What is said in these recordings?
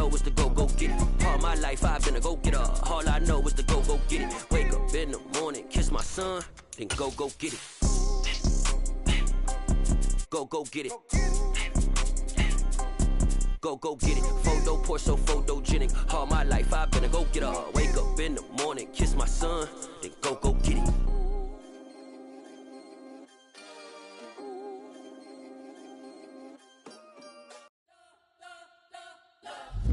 know is to go get it. All my life I've been a go-getter. All I know is to go get it. Wake up in the morning, kiss my son, then go get it. Go get it. Go get it. Photo poor, so photogenic. All my life I've been a go-getter. Wake up in the morning, kiss my son, then go get it.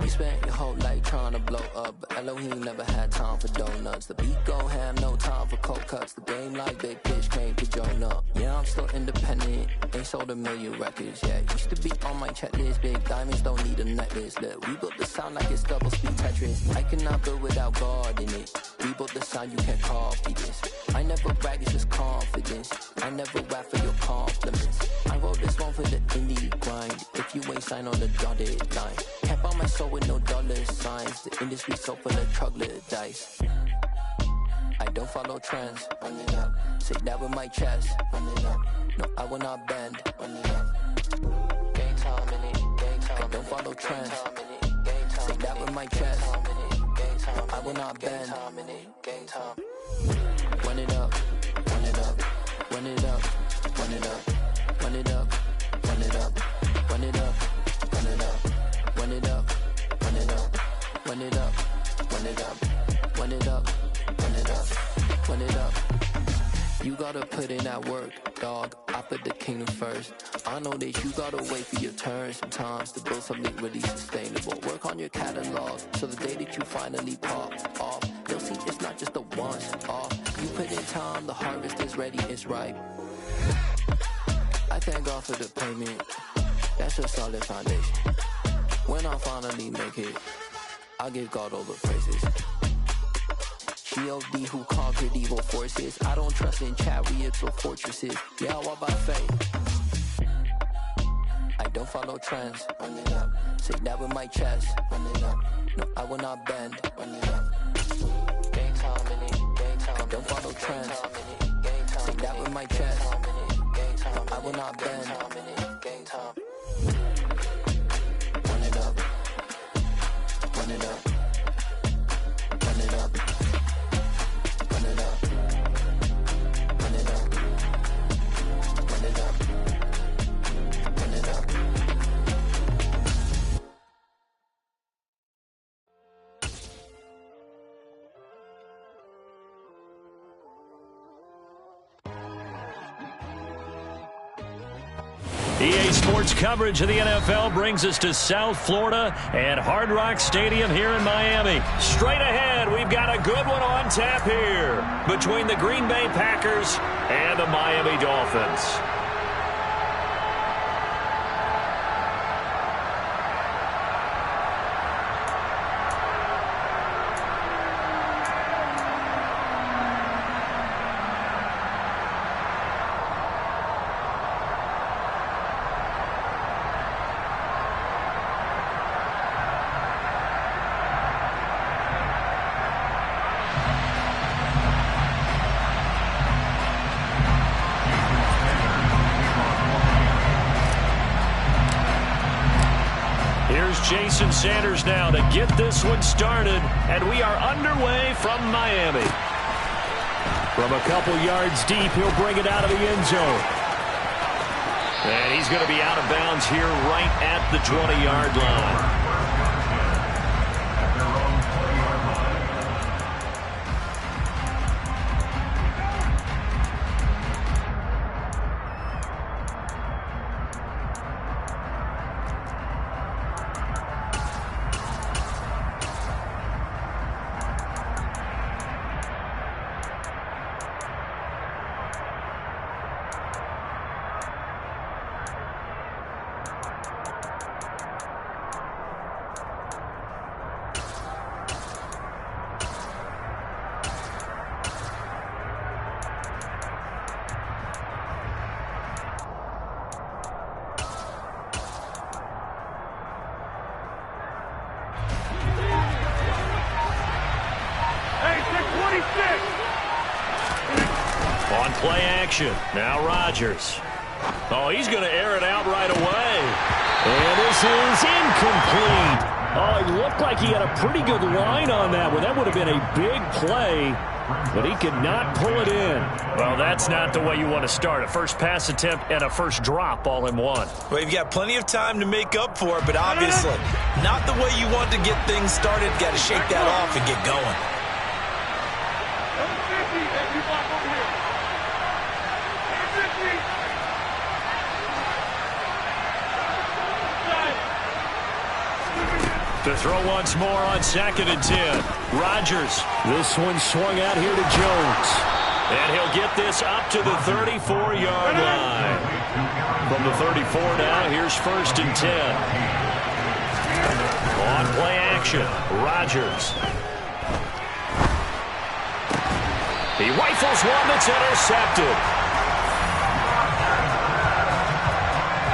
You spent your whole life trying to blow up, but Elohim never had time for donuts. The beat go ham, no time for cold cuts. The game like big pitch came to join up. Yeah, I'm still independent, ain't sold a million records yet. Used to be on my checklist, big diamonds don't need a necklace. Look, we built the sound like it's double speed Tetris. I cannot build without God in it. We built the sound, you can't copy this. I never brag, it's just confidence. I never rap for your compliments. I wrote this one for the indie grind. If you ain't signed on the dotted line, can't buy my soul with no dollar signs. The industry so full of troglodytes. I don't follow trends. Run it up. Say that with my chest. Run it up. No, I will not bend. Run it up. Game time in it. Game time. I don't follow trends. Say that with my chest. No, I will not bend. Game time. Run it up. Run it up. Run it up. Run it up. Run it up. Run it up. Run it up. Run it up. Run it up. Run it up. Run it up. Run it up. Run it up. Run it up. Run it up. You gotta put in that work, dog. I put the kingdom first. I know that you gotta wait for your turn sometimes to build something really sustainable. Work on your catalog, so the day that you finally pop off, you'll see it's not just a once off. You put in time, the harvest is ready, it's ripe. I thank God for the payment. That's a solid foundation. When I finally make it, I'll give God all the praises. G.O.D. who conquered evil forces. I don't trust in chariots or fortresses. Yeah, I walk by faith. I don't follow trends. Run it up. Say that with my chest. Run it up. No, I will not bend. Run it up. Game time in it. Game time. I don't follow trends. Say that with my chest. No, I will not bend. Game time. Run it up. Run it up. Run it up. Run it up. Run it up. Run it up. Run it up. EA Sports coverage of the NFL brings us to South Florida and Hard Rock Stadium here in Miami. Straight ahead, we've got a good one on tap here between the Green Bay Packers and the Miami Dolphins. Jason Sanders now to get this one started, and we are underway from Miami. From a couple yards deep, he'll bring it out of the end zone. And he's going to be out of bounds here right at the 20-yard line. On play action, now Rodgers. Oh, he's going to air it out right away. And this is incomplete. Oh, it looked like he had a pretty good line on that one. That would have been a big play, but he could not pull it in. Well, that's not the way you want to start. A first pass attempt and a first drop all in one. Well, you've got plenty of time to make up for it, but obviously not the way you want to get things started. Got to shake that off and get going. To throw once more on 2nd and 10. Rodgers. This one swung out here to Jones. And he'll get this up to the 34-yard line. From the 34 now, here's 1st and 10. On play action, Rodgers. He rifles one that's intercepted.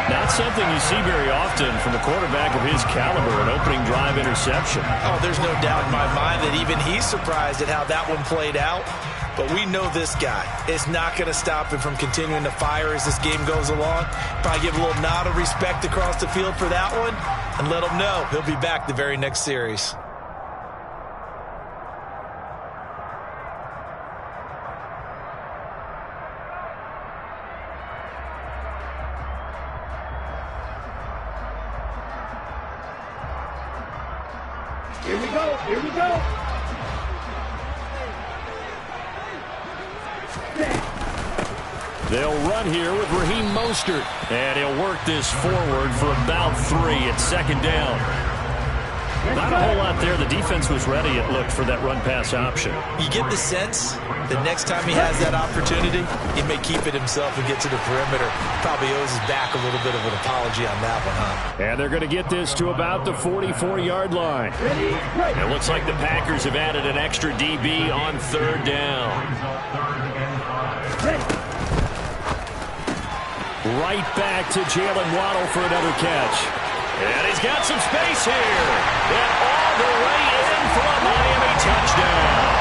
Not something you see very often from a quarterback of his caliber, an opening drive interception. Oh, there's no doubt in my mind that even he's surprised at how that one played out. But we know this guy is not going to stop him from continuing to fire as this game goes along. Probably give a little nod of respect across the field for that one and let him know he'll be back the very next series. Here we go. Here we go. They'll run here with Raheem Mostert. And he'll work this forward for about 3 at 2nd down. Not a whole lot there. The defense was ready, it looked, for that run-pass option. You get the sense that next time he has that opportunity, he may keep it himself and get to the perimeter. Probably owes his back a little bit of an apology on that one, huh? And they're going to get this to about the 44-yard line. It looks like the Packers have added an extra DB on 3rd down. Right back to Jalen Waddle for another catch. And he's got some space here. And all the way in for a Miami touchdown.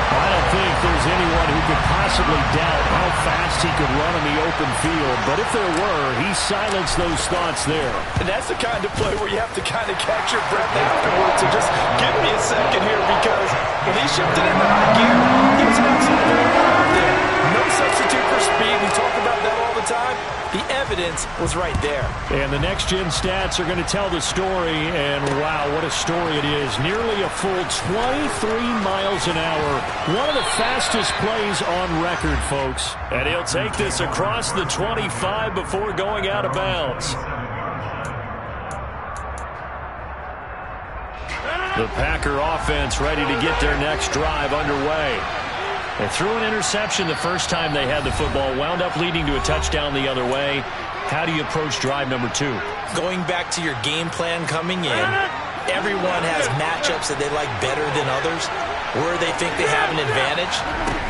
I don't think there's anyone who could possibly doubt how fast he could run in the open field. But if there were, he silenced those thoughts there. And that's the kind of play where you have to kind of catch your breath afterwards. So just give me a second here, because when he shifted into high gear, he was absolutely out there. No substitute for speed. We talk about that all the time. The evidence was right there. And the next-gen stats are going to tell the story, and wow, what a story it is. Nearly a full 23 miles an hour. One of the fastest plays on record, folks. And he'll take this across the 25 before going out of bounds. The Packer offense ready to get their next drive underway. They threw an interception the first time they had the football, wound up leading to a touchdown the other way. How do you approach drive number 2? Going back to your game plan coming in, everyone has matchups that they like better than others, where they think they have an advantage.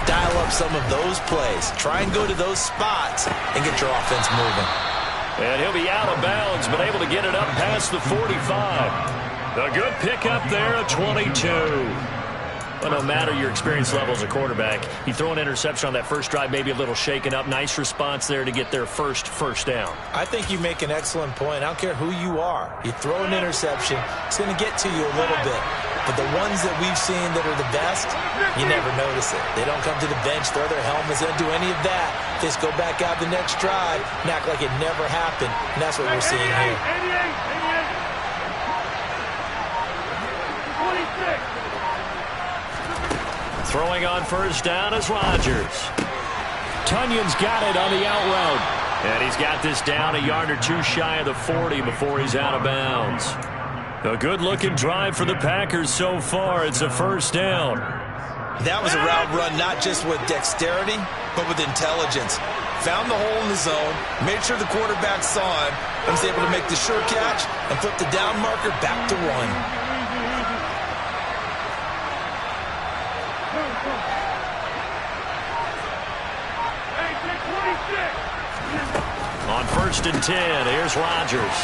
Dial up some of those plays. Try and go to those spots and get your offense moving. And he'll be out of bounds, but able to get it up past the 45. A good pickup there at 22. But no matter your experience level as a quarterback, you throw an interception on that first drive, maybe a little shaken up. Nice response there to get their first down. I think you make an excellent point. I don't care who you are. You throw an interception, it's going to get to you a little bit. But the ones that we've seen that are the best, you never notice it. They don't come to the bench, throw their helmets, they don't do any of that. They just go back out the next drive and act like it never happened. And that's what we're seeing here. 26. Throwing on first down is Rodgers. Tunyon's got it on the out route. And he's got this down a yard or two shy of the 40 before he's out of bounds. A good-looking drive for the Packers so far. It's a first down. That was a route run not just with dexterity, but with intelligence. Found the hole in the zone, made sure the quarterback saw him, and was able to make the sure catch and flip the down marker back to 1. On 1st and 10, here's Rodgers.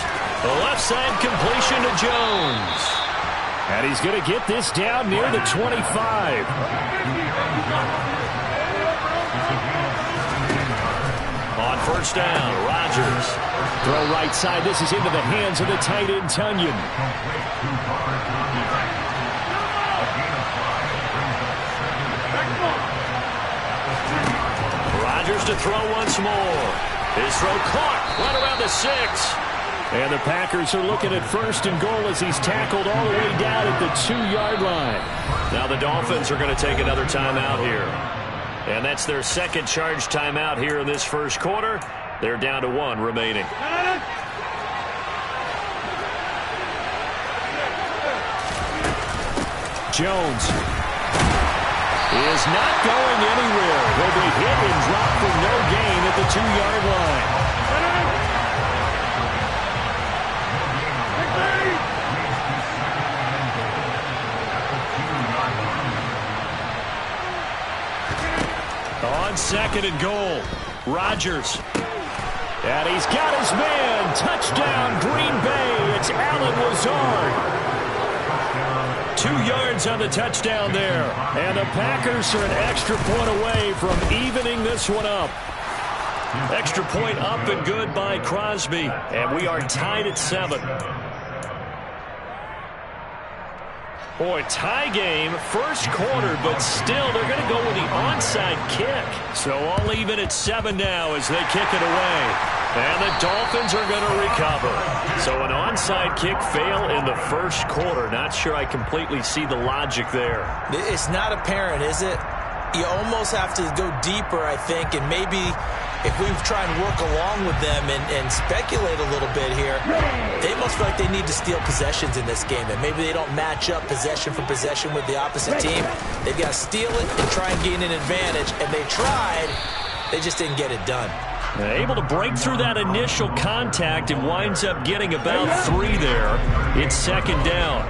The left side completion to Jones. And he's going to get this down near the 25. On first down. Rodgers. Throw right side. This is into the hands of the tight end, Tunyon. Rodgers to throw once more. His throw caught right around the 6. And the Packers are looking at first and goal as he's tackled all the way down at the 2-yard line. Now the Dolphins are going to take another timeout here. And that's their second charge timeout here in this first quarter. They're down to 1 remaining. Jones is not going anywhere. He'll be hit and dropped for no gain at the 2-yard line. On second and goal, Rodgers. And he's got his man. Touchdown, Green Bay. It's Allen Lazard. 2 yards on the touchdown there. And the Packers are an extra point away from evening this one up. Extra point up and good by Crosby. And we are tied at 7. Boy, tie game, first quarter, but still they're going to go with the onside kick. So all even at 7 now as they kick it away. And the Dolphins are going to recover. So an onside kick fail in the first quarter. Not sure I completely see the logic there. It's not apparent, is it? You almost have to go deeper, I think, and maybe if we try and work along with them and speculate a little bit here, they must feel like they need to steal possessions in this game, and maybe they don't match up possession for possession with the opposite team. They've got to steal it and try and gain an advantage, and they tried. They just didn't get it done. Able to break through that initial contact and winds up getting about 3 there. It's second down.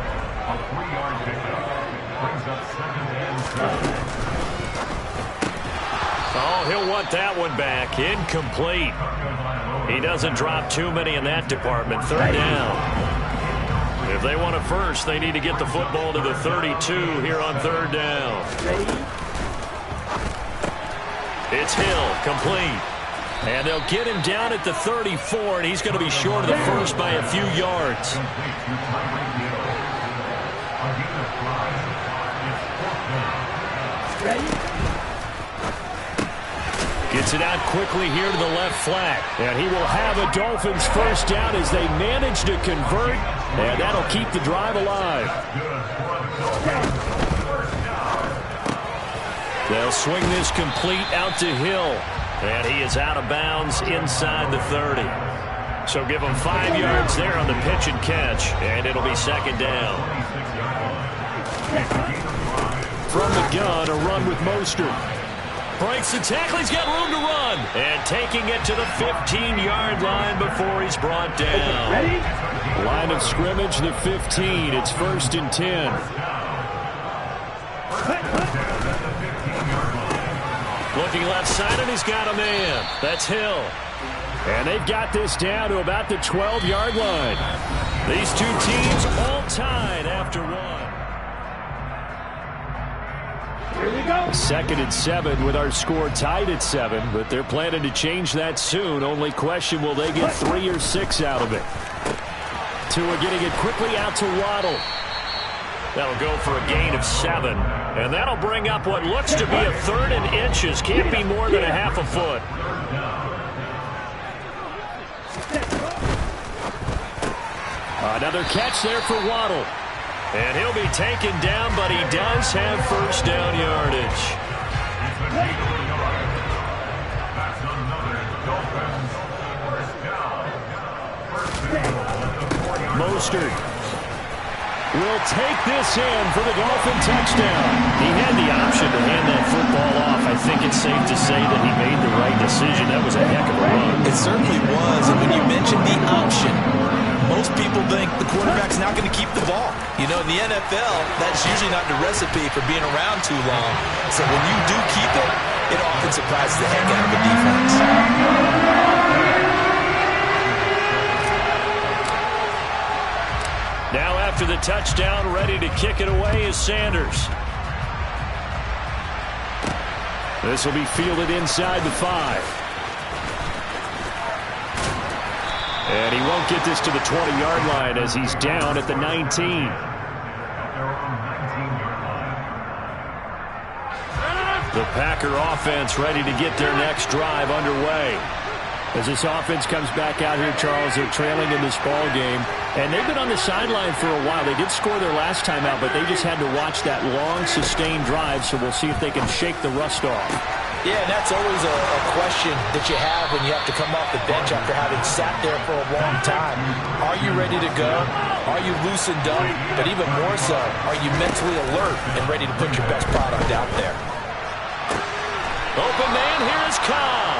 Oh, he'll want that one back. Incomplete. He doesn't drop too many in that department. Third down. If they want a first, they need to get the football to the 32 here on third down. It's Hill, complete. And they'll get him down at the 34, and he's going to be short of the first by a few yards. Gets it out quickly here to the left flat. And he will have a Dolphins first down as they manage to convert. And that'll keep the drive alive. They'll swing this complete out to Hill. And he is out of bounds inside the 30. So give him 5 yards there on the pitch and catch. And it'll be second down. From the gun, a run with Mostert. Breaks the tackle. He's got room to run. And taking it to the 15-yard line before he's brought down. Line of scrimmage, the 15. It's first and 10. Looking left side, and he's got a man. That's Hill. And they've got this down to about the 12-yard line. These two teams all tied after 1. Here we go. Second and 7 with our score tied at 7, but they're planning to change that soon. Only question, will they get 3 or 6 out of it? Tua getting it quickly out to Waddle. That'll go for a gain of 7. And that'll bring up what looks to be a 3rd and inches. Can't be more than a half a foot. Another catch there for Waddle. And he'll be taken down, but he does have first down yardage. Mostert will take this in for the Dolphin touchdown. He had the option to hand that football off. I think it's safe to say that he made the right decision. That was a heck of a run. It certainly was, and when you mentioned the option, most people think the quarterback's not going to keep the ball. You know, in the NFL, that's usually not the recipe for being around too long. So when you do keep it, it often surprises the heck out of the defense. Now after the touchdown, ready to kick it away is Sanders. This will be fielded inside the 5. And he won't get this to the 20-yard line as he's down at the 19. The Packer offense ready to get their next drive underway. As this offense comes back out here, Charles, they're trailing in this ball game. And they've been on the sideline for a while. They did score their last time out, but they just had to watch that long, sustained drive, so we'll see if they can shake the rust off. Yeah, and that's always a question that you have when you have to come off the bench after having sat there for a long time. Are you ready to go? Are you loosened up? But even more so, are you mentally alert and ready to put your best product out there? Open man, here is Cobb.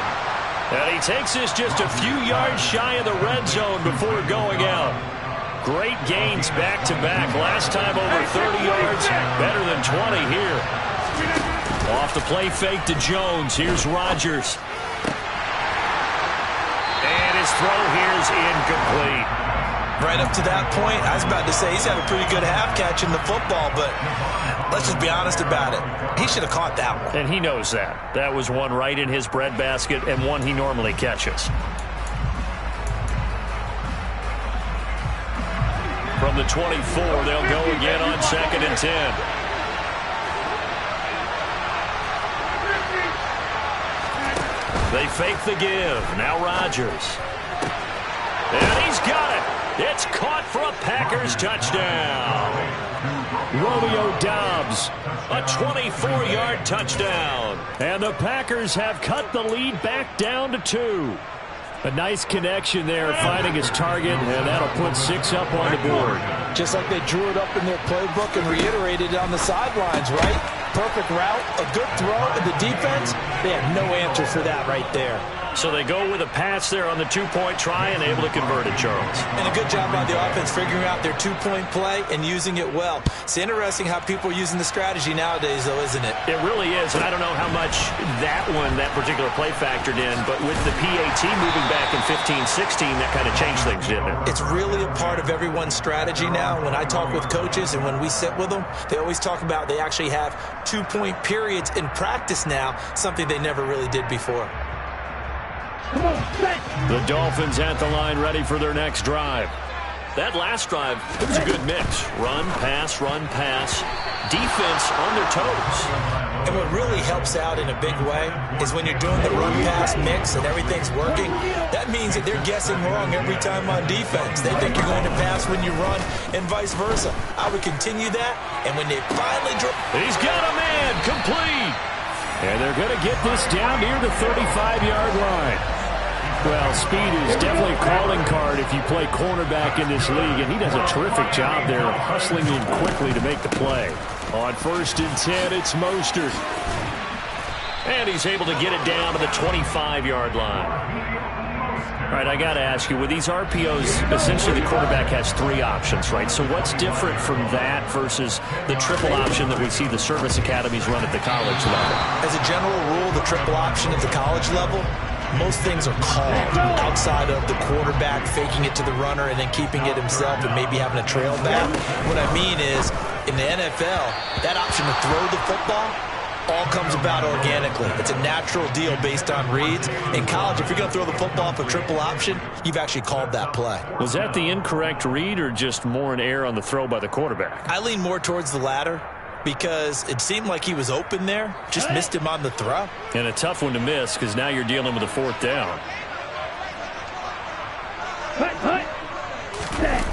And he takes this just a few yards shy of the red zone before going out. Great gains back-to-back. Last time over 30 yards, better than 20 here. Off the play fake to Jones. Here's Rodgers. And his throw here is incomplete. Right up to that point, I was about to say he's had a pretty good half catching the football, but let's just be honest about it. He should have caught that one. And he knows that. That was one right in his breadbasket and one he normally catches. From the 24, they'll go again on 2nd and 10. They fake the give. Now Rodgers. And he's got it. It's caught for a Packers touchdown. Romeo Doubs, a 24-yard touchdown. And the Packers have cut the lead back down to 2. A nice connection there, finding his target, and that'll put 6 up on the board. Just like they drew it up in their playbook and reiterated it on the sidelines, right? Perfect route, a good throw, and the defense, they have no answer for that right there. So they go with a pass there on the two-point try and able to convert it, Charles. And a good job by the offense figuring out their two-point play and using it well. It's interesting how people are using the strategy nowadays, though, isn't it? It really is, and I don't know how much that particular play factored in, but with the PAT moving back in 15-16, that kind of changed things, didn't it? It's really a part of everyone's strategy now. When I talk with coaches and when we sit with them, they always talk about they actually have two-point periods in practice now, something they never really did before. The Dolphins at the line ready for their next drive. That last drive, it was a good mix. Run, pass, defense on their toes. And what really helps out in a big way is when you're doing the run-pass mix and everything's working, that means that they're guessing wrong every time on defense. They think you're going to pass when you run and vice versa. I would continue that, and when they finally drop... He's got a man, complete! And they're going to get this down near the 35-yard line. Well, speed is definitely a calling card if you play cornerback in this league, and he does a terrific job there of hustling in quickly to make the play. On 1st and 10, it's Mostert. And he's able to get it down to the 25-yard line. All right, I got to ask you, with these RPOs, essentially the quarterback has 3 options, right? So what's different from that versus the triple option that we see the service academies run at the college level? As a general rule, the triple option at the college level, most things are called outside of the quarterback faking it to the runner and then keeping it himself and maybe having a trail back. What I mean is, in the NFL, that option to throw the football all comes about organically. It's a natural deal based on reads. In college, if you're going to throw the football for triple option, you've actually called that play. Was that the incorrect read or just more an error on the throw by the quarterback? I lean more towards the latter, because it seemed like he was open there, just missed him on the throw. And a tough one to miss because now you're dealing with a 4th down.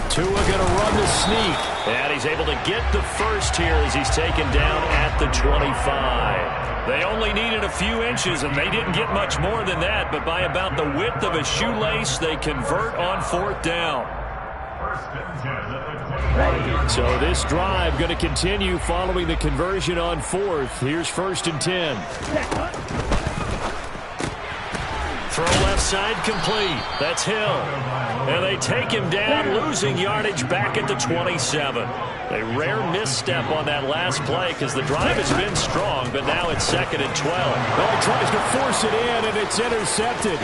Tua going to run the sneak. And he's able to get the first here as he's taken down at the 25. They only needed a few inches, and they didn't get much more than that. But by about the width of a shoelace, they convert on 4th down. So this drive going to continue following the conversion on 4th. Here's 1st and 10. Throw left side complete. That's Hill. And they take him down, losing yardage back at the 27. A rare misstep on that last play because the drive has been strong, but now it's 2nd and 12. Well, he tries to force it in, and it's intercepted.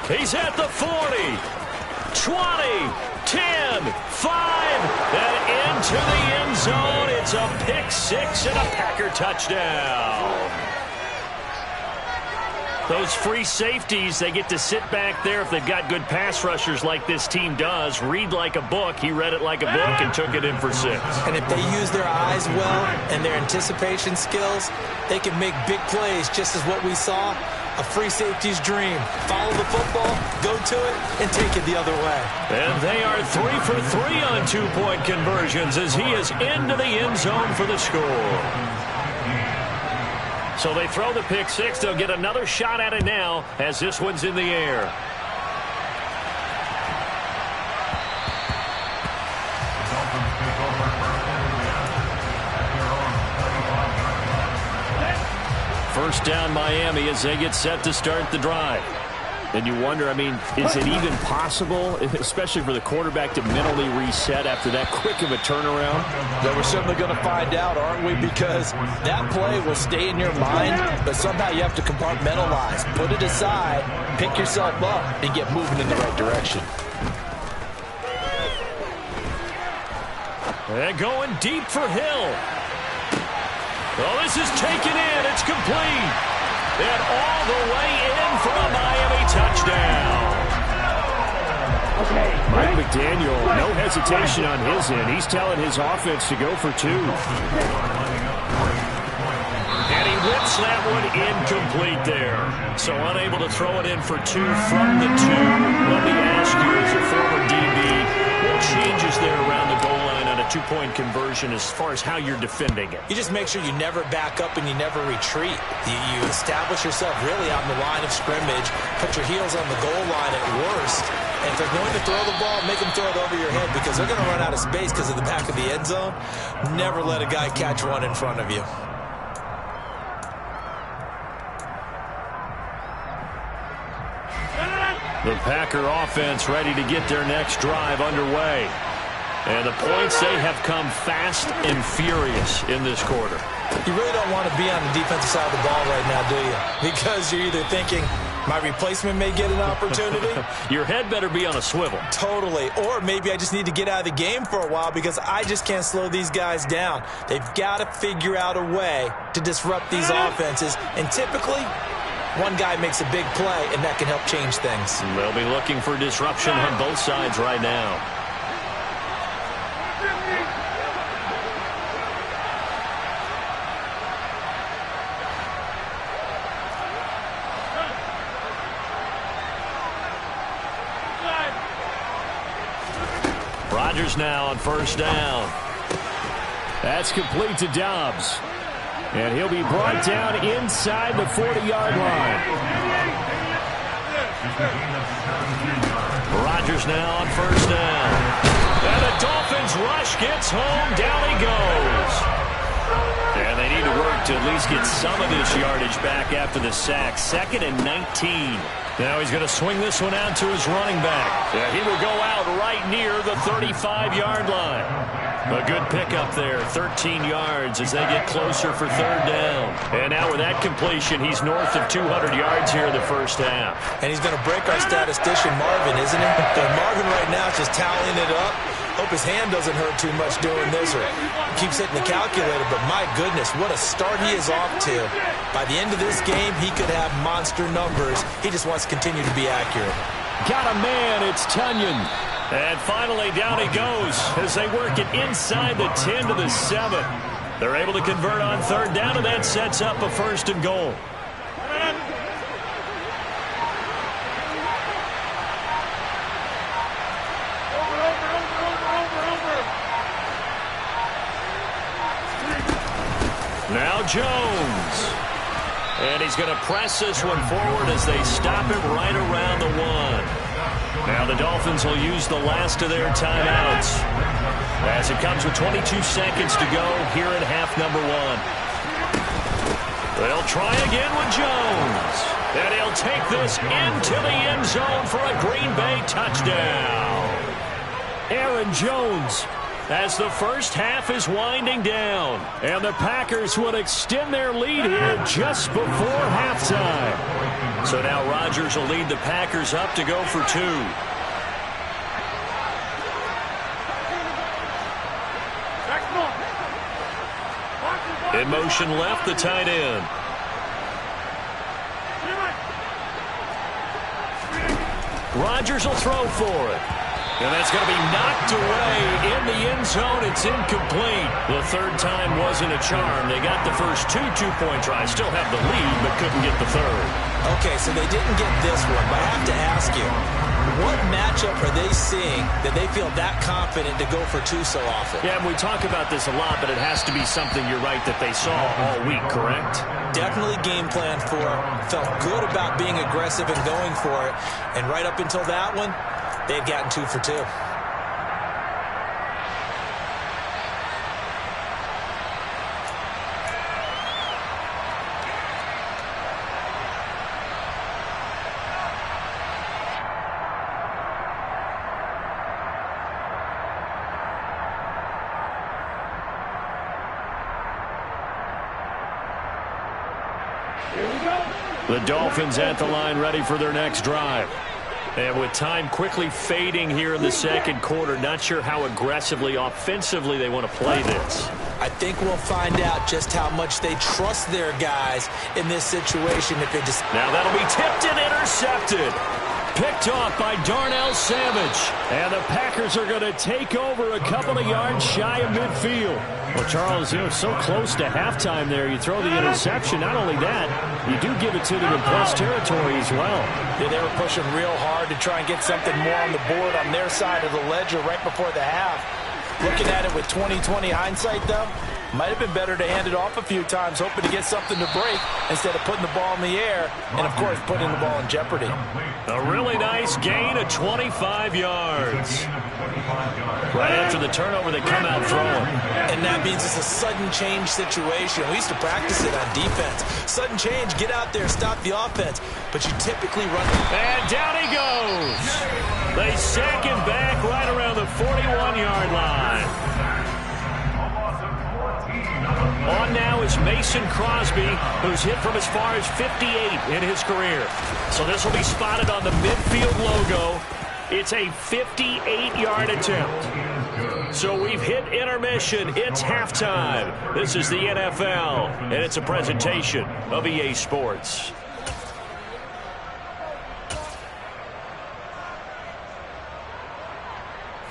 He's at the 40. 20. 10, 5, and into the end zone. It's a pick 6 and a Packer touchdown. Those free safeties, they get to sit back there if they've got good pass rushers like this team does. Read like a book. He read it like a book and took it in for 6. And if they use their eyes well and their anticipation skills, they can make big plays, just as what we saw. A free safety's dream. Follow the football, go to it, and take it the other way. And they are 3 for 3 on 2-point conversions as he is into the end zone for the score. So they throw the pick 6. They'll get another shot at it now as this one's in the air. First down Miami as they get set to start the drive. And you wonder, I mean, is it even possible, especially for the quarterback, to mentally reset after that quick of a turnaround? Well, we're certainly going to find out, aren't we? Because that play will stay in your mind, but somehow you have to compartmentalize. Put it aside, pick yourself up, and get moving in the right direction. And going deep for Hill. Well, this is taken in. It's complete. And all the way in for a Miami touchdown. Mike McDaniel, no hesitation on his end. He's telling his offense to go for 2. And he whips that one incomplete there. So unable to throw it in for 2 from the 2. Let me ask you, as a former DB, what changes there around the goal line on a 2-point conversion as far as how you're defending it? You just make sure you never back up and you never retreat. You establish yourself really on the line of scrimmage, put your heels on the goal line at worst, and if they're going to throw the ball, make them throw it over your head because they're going to run out of space because of the back of the end zone. Never let a guy catch one in front of you. The Packer offense ready to get their next drive underway. And the points, they have come fast and furious in this quarter. You really don't want to be on the defensive side of the ball right now, do you? Because you're either thinking, my replacement may get an opportunity. Your head better be on a swivel. Totally. Or maybe I just need to get out of the game for a while because I just can't slow these guys down. They've got to figure out a way to disrupt these offenses. And typically, one guy makes a big play, and that can help change things. They'll be looking for disruption on both sides right now. Rodgers now on first down. That's complete to Dobbs. And he'll be brought down inside the 40-yard line. Rodgers now on first down. And the Dolphins rush gets home. Down he goes. And they need to work to at least get some of this yardage back after the sack. 2nd and 19. Now he's going to swing this one out to his running back. Yeah, he will go out right near the 35-yard line. A good pickup there, 13 yards as they get closer for 3rd down. And now with that completion, he's north of 200 yards here in the first half. And he's going to break our statistician, Marvin, isn't he? And Marvin right now is just tallying it up. Hope his hand doesn't hurt too much doing this or keeps hitting the calculator. But my goodness, what a start he is off to. By the end of this game, he could have monster numbers. He just wants to continue to be accurate. Got a man, it's Tunyon. And finally, down he goes as they work it inside the 10 to the 7. They're able to convert on 3rd down, and that sets up a 1st and goal. Now Jones. And he's going to press this one forward as they stop him right around the 1. Now the Dolphins will use the last of their timeouts as it comes with 22 seconds to go here in half number 1. They'll try again with Jones. And he'll take this into the end zone for a Green Bay touchdown. Aaron Jones as the first half is winding down. And the Packers would extend their lead here just before halftime. So now Rodgers will lead the Packers up to go for 2. In motion left, the tight end. Rodgers will throw for it. And that's going to be knocked away in the end zone. It's incomplete. The third time wasn't a charm. They got the first two-point tries. Still have the lead, but couldn't get the third. Okay, so they didn't get this one, but I have to ask you, what matchup are they seeing that they feel that confident to go for two so often? Yeah, and we talk about this a lot, but it has to be something, you're right, that they saw all week, correct? Definitely game plan for, felt good about being aggressive and going for it, and right up until that one, they've gotten 2 for 2. The Dolphins at the line, ready for their next drive. And with time quickly fading here in the second quarter, not sure how aggressively, offensively they want to play this. I think we'll find out just how much they trust their guys in this situation. If they just Now that'll be tipped and intercepted. Picked off by Darnell Savage. And the Packers are going to take over a couple of yards shy of midfield. Well, Charles, so close to halftime there. You throw the interception. Not only that, you do give it to them in plus territory as well. Yeah, they were pushing real hard to try and get something more on the board on their side of the ledger right before the half. Looking at it with 20/20 hindsight, though, might have been better to hand it off a few times, hoping to get something to break instead of putting the ball in the air and, of course, putting the ball in jeopardy. A really nice gain of 25 yards. Right after the turnover, they come out throwing. And that means it's a sudden change situation. We used to practice it on defense. Sudden change, get out there, stop the offense. But you typically run. And down he goes. They sack him back right around the 41-yard line. On now is Mason Crosby, who's hit from as far as 58 in his career. So this will be spotted on the midfield logo. It's a 58-yard attempt. So we've hit intermission. It's halftime. This is the NFL, and it's a presentation of EA Sports.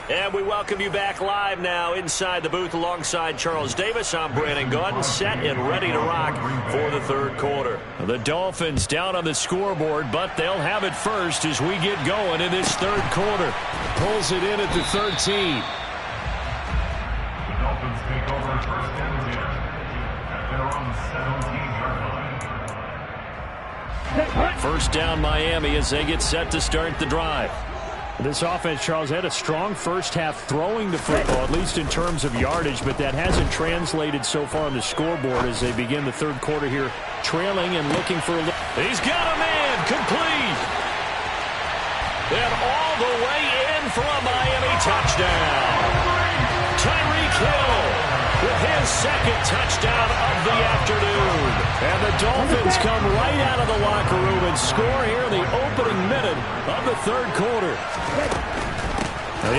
And we welcome you back live now inside the booth alongside Charles Davis. I'm Brandon Gaudin, set and ready to rock for the third quarter. The Dolphins down on the scoreboard, but they'll have it first as we get going in this third quarter. Pulls it in at the 13. The Dolphins take over first and 10 at their own 17-yard line. First down Miami as they get set to start the drive. This offense, Charles, had a strong first half throwing the football, at least in terms of yardage, but that hasn't translated so far on the scoreboard as they begin the third quarter here, trailing and looking for a look. He's got a man, complete. And all the way in for a Miami touchdown. Tyreek Hill with his second touchdown of the afternoon. And the Dolphins come right out of the locker room and score here in the opening minute of the third quarter.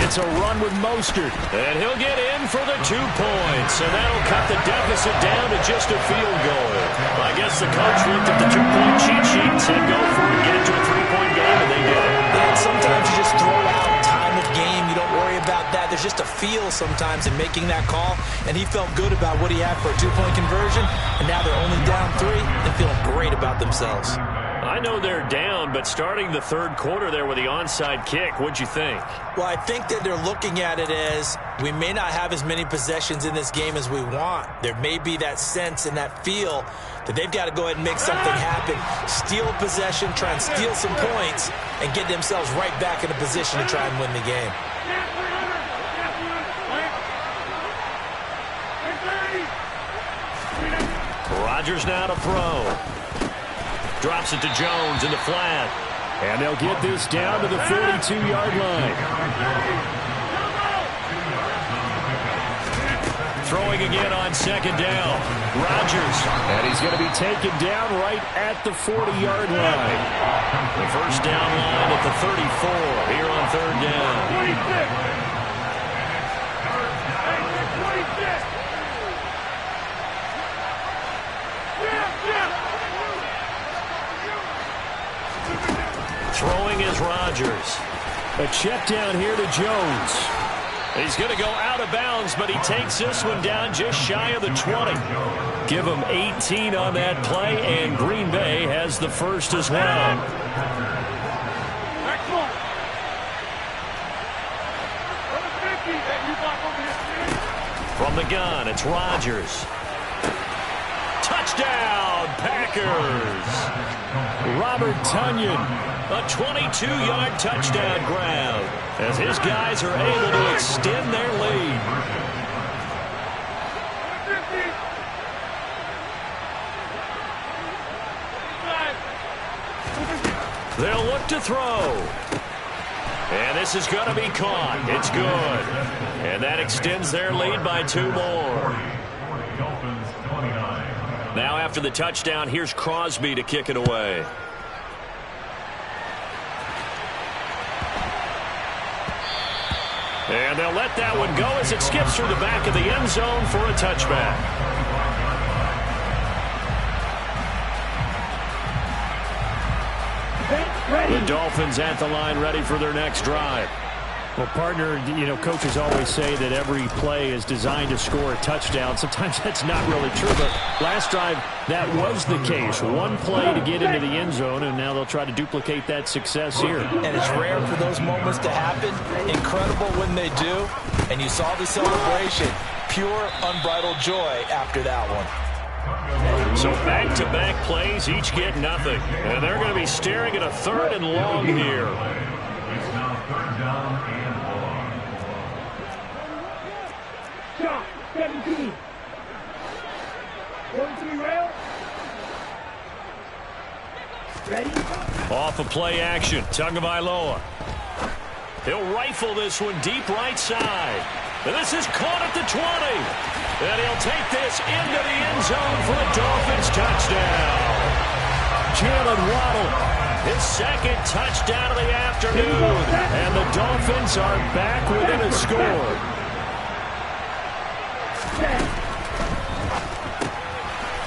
It's a run with Mostert, and he'll get in for the 2 points, and that'll cut the deficit down to just a field goal. I guess the coach looked at the 2-point cheat sheet and said, go for it, get it to a 3-point game, and they did it. And sometimes you just throw out time of game. You don't worry about that. There's just a feel sometimes in making that call, and he felt good about what he had for a 2-point conversion, and now they're only down 3 and feeling great about themselves. I know they're down, but starting the third quarter there with the onside kick, what'd you think? Well, I think that they're looking at it as we may not have as many possessions in this game as we want. There may be that sense and that feel that they've got to go ahead and make something happen, steal a possession, try and steal some points, and get themselves right back in a position to try and win the game. Rodgers now to throw. Drops it to Jones in the flat. And they'll get this down to the 42-yard line. Throwing again on second down. Rodgers. And he's going to be taken down right at the 40-yard line. The first down line at the 34 here on third down. Throwing is Rodgers. Rodgers. A check down here to Jones. He's going to go out of bounds, but he takes this one down just shy of the 20. Give him 18 on that play, and Green Bay has the first as well. From the gun, it's Rodgers. Touchdown, Packers. Robert Tonyan, a 22-yard touchdown grab, as his guys are able to extend their lead. They'll look to throw. And this is going to be caught. It's good. And that extends their lead by 2 more. Now after the touchdown, here's Crosby to kick it away. And they'll let that one go as it skips through the back of the end zone for a touchback. The Dolphins at the line ready for their next drive. Well, partner, you know, coaches always say that every play is designed to score a touchdown. Sometimes that's not really true, but last drive, that was the case. One play to get into the end zone, and now they'll try to duplicate that success here. And it's rare for those moments to happen. Incredible when they do. And you saw the celebration. Pure, unbridled joy after that one. So back-to-back plays, each get nothing. And they're going to be staring at a 3rd and long here. It's now 3rd down and long. Shot, 17. Going to the rail. Ready? Off of play action, Tagovailoa. He'll rifle this one deep right side. And this is caught at the 20. And he'll take this into the end zone for a Dolphins touchdown. Jalen Waddle, his 2nd touchdown of the afternoon. And the Dolphins are back within a score.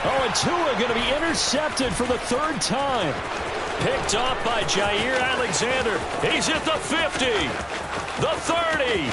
Oh, and Tua going to be intercepted for the 3rd time. Picked off by Jair Alexander. He's at the 50, the 30,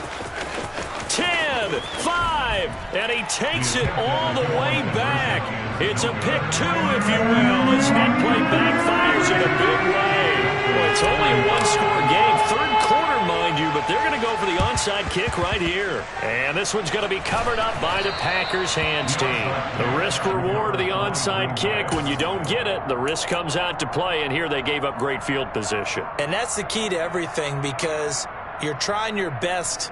10, 5, and he takes it all the way back. It's a pick 2, if you will, as that play backfires in a big way. Well, it's only a 1-score game, 3rd quarter, mind you, but they're going to go for the onside kick right here. And this one's going to be covered up by the Packers hands team. The risk-reward of the onside kick, when you don't get it, the risk comes out to play, and here they gave up great field position. And that's the key to everything, because you're trying your best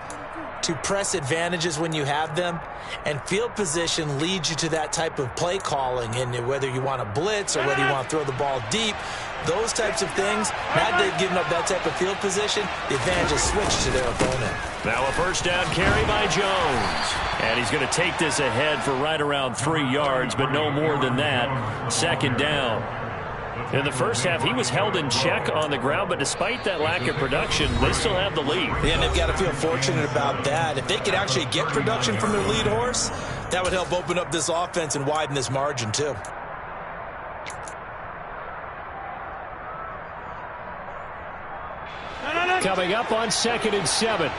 to press advantages when you have them, and field position leads you to that type of play calling, and whether you want to blitz or whether you want to throw the ball deep, those types of things. Now they've given up that type of field position, the advantage is switched to their opponent. Now a 1st down carry by Jones, and he's going to take this ahead for right around 3 yards, but no more than that. 2nd down. In the first half, he was held in check on the ground, but despite that lack of production, they still have the lead. Yeah, and they've got to feel fortunate about that. If they could actually get production from their lead horse, that would help open up this offense and widen this margin, too. Coming up on 2nd and 7.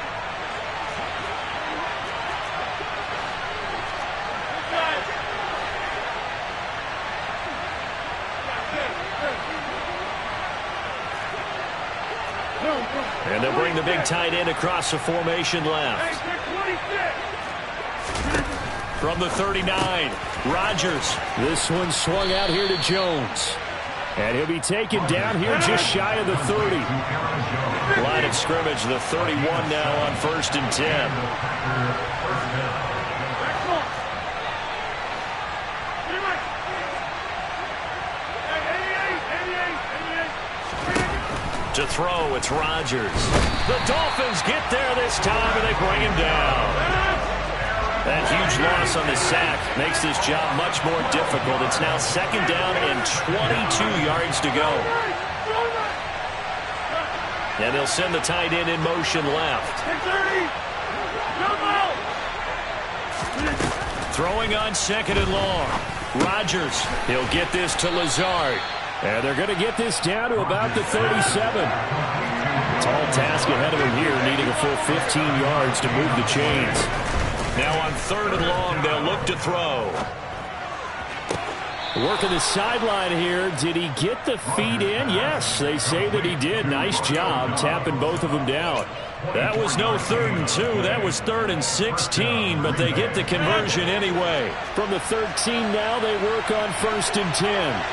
And they'll bring the big tight end across the formation left. From the 39, Rodgers. This one swung out here to Jones. And he'll be taken down here just shy of the 30. Line of scrimmage, the 31 now on 1st and 10. To throw, it's Rodgers. The Dolphins get there this time, and they bring him down. That huge loss on the sack makes this job much more difficult. It's now 2nd down and 22 yards to go. And they'll send the tight end in motion left. Throwing on 2nd and long. Rodgers, he'll get this to Lazard. And they're going to get this down to about the 37. Tall task ahead of him here, needing a full 15 yards to move the chains. Now on 3rd and long, they'll look to throw. Working the sideline here. Did he get the feet in? Yes, they say that he did. Nice job tapping both of them down. That was no 3rd and 2. That was 3rd and 16, but they get the conversion anyway. From the 13 now, they work on 1st and 10.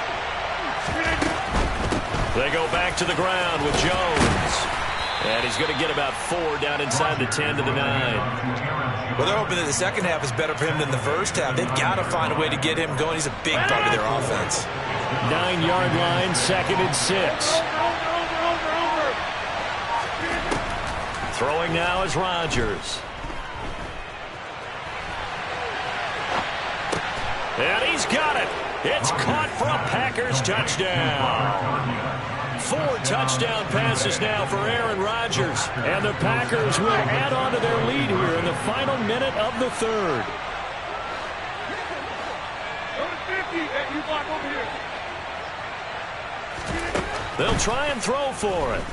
They go back to the ground with Jones. And he's going to get about 4 down inside the 10 to the 9. Well, they're hoping that the second half is better for him than the first half. They've got to find a way to get him going. He's a big part of their offense. 9-yard line, 2nd and 6. Throwing now is Rodgers. And he's got it. It's caught for a Packers touchdown. 4 touchdown passes now for Aaron Rodgers. And the Packers will add on to their lead here in the final minute of the 3rd. They'll try and throw for it.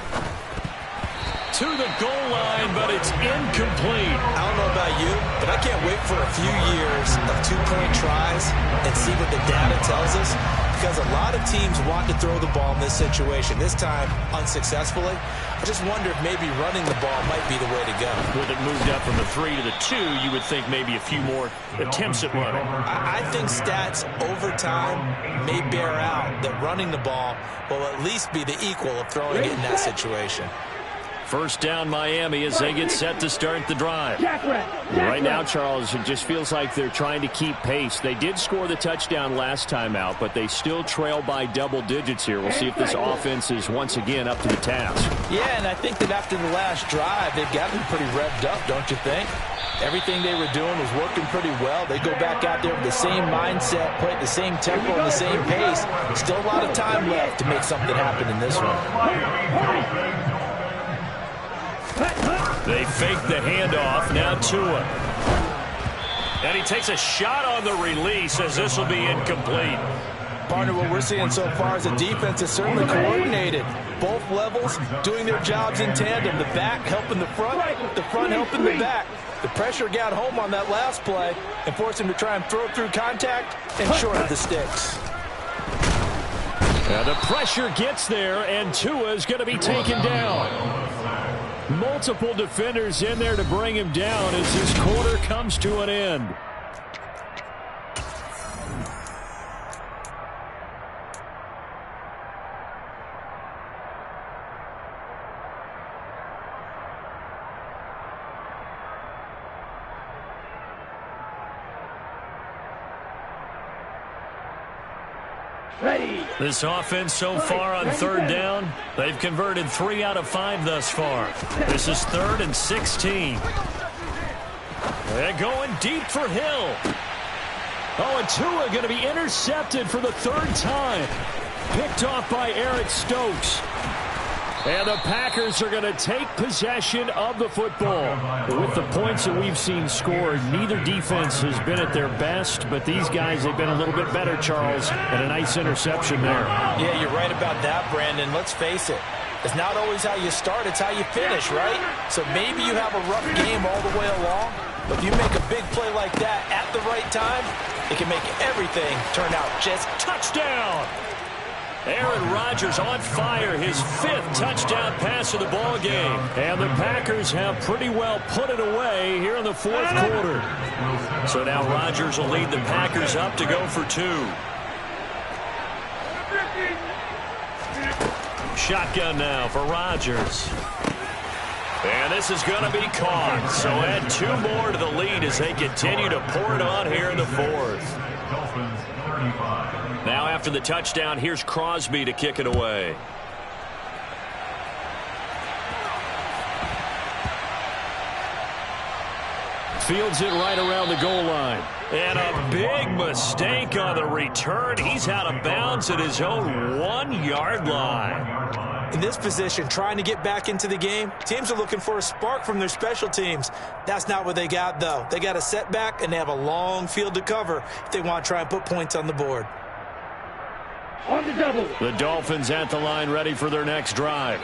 To the goal line, but it's incomplete. I don't know about you, but I can't wait for a few years of 2-point tries and see what the data tells us, because a lot of teams want to throw the ball in this situation. This time, unsuccessfully. I just wonder if maybe running the ball might be the way to go. With it moved up from the 3 to the 2, you would think maybe a few more attempts at running. I think stats over time may bear out that running the ball will at least be the equal of throwing it in that situation. 1st down Miami as they get set to start the drive. Right now, Charles, it just feels like they're trying to keep pace. They did score the touchdown last time out, but they still trail by double digits here. We'll see if this offense is once again up to the task. Yeah, and I think that after the last drive, they've got to be pretty revved up, don't you think? Everything they were doing was working pretty well. They go back out there with the same mindset, play at the same tempo and the same pace. Still a lot of time left to make something happen in this one. They fake the handoff. Now Tua. And he takes a shot on the release as this will be incomplete. Partner, what we're seeing so far is the defense is certainly coordinated. Both levels doing their jobs in tandem. The back helping the front helping the back. The pressure got home on that last play and forced him to try and throw through contact and short of the sticks. The pressure gets there, and Tua is going to be taken down. Multiple defenders in there to bring him down as this quarter comes to an end. This offense so far on 3rd down, they've converted 3 out of 5 thus far. This is 3rd and 16. They're going deep for Hill. Oh, and Tua going to be intercepted for the 3rd time. Picked off by Eric Stokes. And the Packers are going to take possession of the football. With the points that we've seen scored, neither defense has been at their best, but these guys have been a little bit better, Charles, and a nice interception there. Yeah, you're right about that, Brandon. Let's face it. It's not always how you start, it's how you finish, right? So maybe you have a rough game all the way along, but if you make a big play like that at the right time, it can make everything turn out just touchdown. Aaron Rodgers on fire, his 5th touchdown pass of the ball game. And the Packers have pretty well put it away here in the 4th quarter. So now Rodgers will lead the Packers up to go for 2. Shotgun now for Rodgers. And this is going to be caught. So add 2 more to the lead as they continue to pour it on here in the 4th. Now after the touchdown, here's Crosby to kick it away. Fields it right around the goal line. And a big mistake on the return. He's out of bounds at his own 1-yard line. In this position, trying to get back into the game, teams are looking for a spark from their special teams. That's not what they got, though. They got a setback, and they have a long field to cover if they want to try and put points on the board. The Dolphins at the line, ready for their next drive.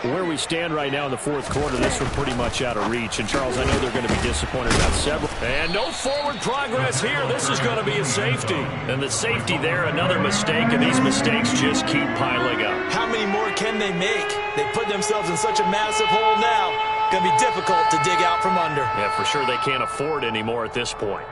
Where we stand right now in the fourth quarter, this one pretty much out of reach. And, Charles, I know they're going to be disappointed about several. And no forward progress here. This is going to be a safety. And the safety there, another mistake, and these mistakes just keep piling up. How many more can they make? They put themselves in such a massive hole now. Going to be difficult to dig out from under. Yeah, for sure they can't afford any more at this point.